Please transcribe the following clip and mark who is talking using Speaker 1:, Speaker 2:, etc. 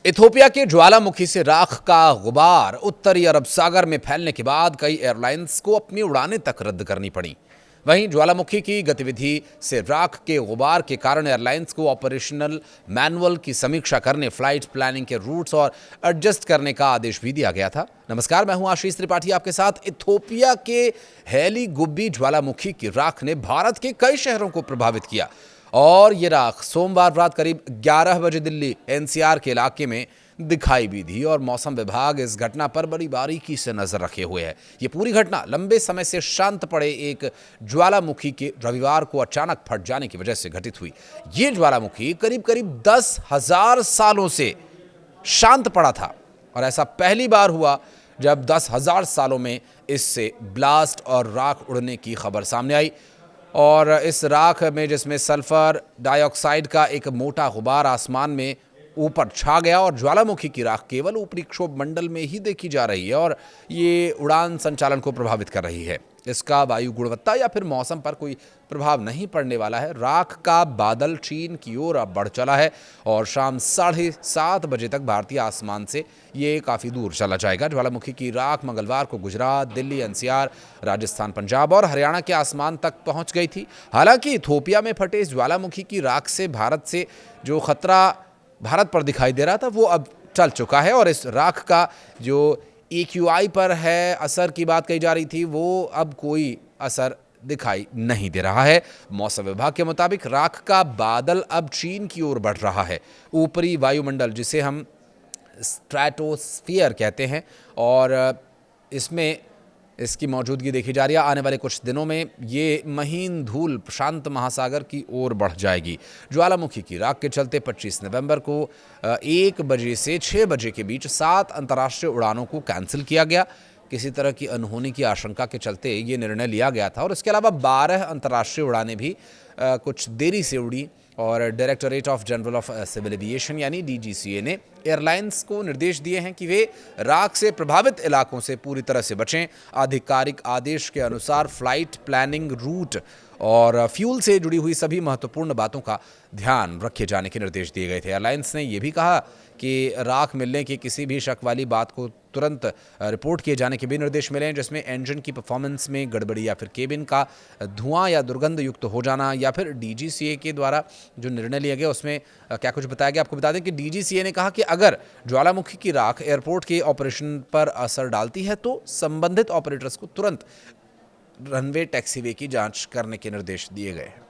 Speaker 1: Ethiopia के ज्वालामुखी से राख का गुबार उत्तरी अरब सागर में फैलने के बाद कई एयरलाइंस को अपनी उड़ानें तक रद्द करनी पड़ी। वहीं ज्वालामुखी की गतिविधि से राख के गुबार के कारण एयरलाइंस को ऑपरेशनल मैनुअल की समीक्षा करने, फ्लाइट प्लानिंग के रूट्स और एडजस्ट करने का आदेश भी दिया गया था। नमस्कार, मैं हूं आशीष त्रिपाठी आपके साथ। इथोपिया के हेली गुब्बी ज्वालामुखी की राख ने भारत के कई शहरों को प्रभावित किया और ये राख सोमवार रात करीब 11 बजे दिल्ली एनसीआर के इलाके में दिखाई भी दी और मौसम विभाग इस घटना पर बड़ी बारीकी से नजर रखे हुए है। ये पूरी घटना लंबे समय से शांत पड़े एक ज्वालामुखी के रविवार को अचानक फट जाने की वजह से घटित हुई। ये ज्वालामुखी करीब करीब 10,000 सालों से शांत पड़ा था और ऐसा पहली बार हुआ जब 10,000 सालों में इससे ब्लास्ट और राख उड़ने की खबर सामने आई। और इस राख में जिसमें सल्फर डाइऑक्साइड का एक मोटा गुबार आसमान में ऊपर छा गया और ज्वालामुखी की राख केवल ऊपरी क्षोभ मंडल में ही देखी जा रही है और ये उड़ान संचालन को प्रभावित कर रही है। इसका वायु गुणवत्ता या फिर मौसम पर कोई प्रभाव नहीं पड़ने वाला है। राख का बादल चीन की ओर अब बढ़ चला है और शाम 7:30 बजे तक भारतीय आसमान से ये काफ़ी दूर चला जाएगा। ज्वालामुखी की राख मंगलवार को गुजरात, दिल्ली एनसीआर, राजस्थान, पंजाब और हरियाणा के आसमान तक पहुंच गई थी। हालांकि इथोपिया में फटे इस ज्वालामुखी की राख से भारत से जो खतरा भारत पर दिखाई दे रहा था वो अब टल चुका है और इस राख का जो EQI पर है असर की बात कही जा रही थी वो अब कोई असर दिखाई नहीं दे रहा है। मौसम विभाग के मुताबिक राख का बादल अब चीन की ओर बढ़ रहा है। ऊपरी वायुमंडल जिसे हम स्ट्रेटोस्फियर कहते हैं और इसमें इसकी मौजूदगी देखी जा रही है। आने वाले कुछ दिनों में ये महीन धूल प्रशांत महासागर की ओर बढ़ जाएगी। ज्वालामुखी की राख के चलते 25 नवंबर को 1 बजे से 6 बजे के बीच 7 अंतर्राष्ट्रीय उड़ानों को कैंसिल किया गया। किसी तरह की अनहोनी की आशंका के चलते ये निर्णय लिया गया था और इसके अलावा 12 अंतर्राष्ट्रीय उड़ानें भी कुछ देरी से उड़ी और directorate of general of civil aviation यानी DGCA ने एयरलाइंस को निर्देश दिए हैं कि वे राख से प्रभावित इलाकों से पूरी तरह से बचें। आधिकारिक आदेश के अनुसार फ्लाइट प्लानिंग, रूट और फ्यूल से जुड़ी हुई सभी महत्वपूर्ण बातों का ध्यान रखे जाने के निर्देश दिए गए थे। एयरलाइंस ने यह भी कहा कि राख मिलने की किसी भी शक वाली बात को तुरंत रिपोर्ट किए जाने के भी निर्देश मिले हैं, जिसमें इंजन की परफॉर्मेंस में गड़बड़ी या फिर केबिन का धुआं या दुर्गंध युक्त हो जाना या फिर DGCA के द्वारा जो निर्णय लिया गया उसमें क्या कुछ बताया गया। आपको बता दें कि DGCA ने कहा कि अगर ज्वालामुखी की राख एयरपोर्ट के ऑपरेशन पर असर डालती है तो संबंधित ऑपरेटर्स को तुरंत रनवे टैक्सीवे की जांच करने के निर्देश दिए गए हैं।